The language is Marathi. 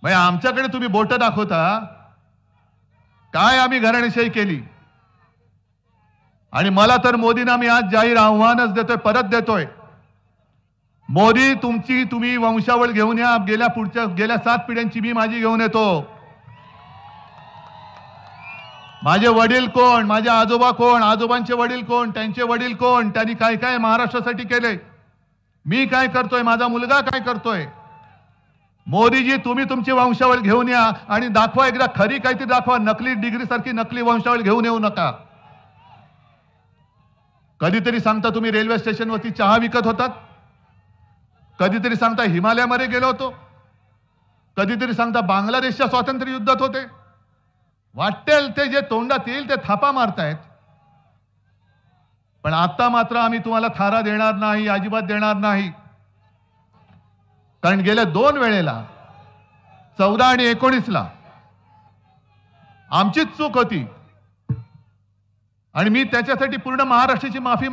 म्हणजे आमच्याकडे तुम्ही बोट दाखवता काय आम्ही घराणेशाही केली। आणि मला तर मोदींना मी आज जाहीर आव्हानच देतोय, परत देतोय, मोदी तुम्ही वंशावळ घेऊन या, गेल्या 7 पिढ्यांची मी माझी घेऊन येतो। माझे वडील कोण, माझे आजोबा कोण, आजोबांचे वडील कोण, त्यांचे वडील कोण, त्यांनी काय काय महाराष्ट्रासाठी केले, मी काय करतोय, माझा मुलगा काय करतोय। मोदीजी तुम्ही तुमची वंशावळ घेऊन या आणि दाखवा, एकदा खरी काहीतरी दाखवा, नकली डिग्री सारखी नकली वंशावळ घेऊन येऊ नका। कधीतरी सांगता तुम्ही रेल्वे स्टेशनवरती चहा विकत होतात, कधीतरी सांगता हिमालयामध्ये गेलो होतो, कधीतरी सांगता बांगलादेशच्या स्वातंत्र्य युद्धात होते। वाटेल ते जे तोंडात येईल ते थापा मारतायत। पण आता मात्र आम्ही तुम्हाला थारा देणार नाही, अजिबात देणार नाही। कारण गेल्या 2 वेळेला 14 आणि 19ला आमचीच चूक होती आणि मी त्याच्यासाठी पूर्ण महाराष्ट्राची माफी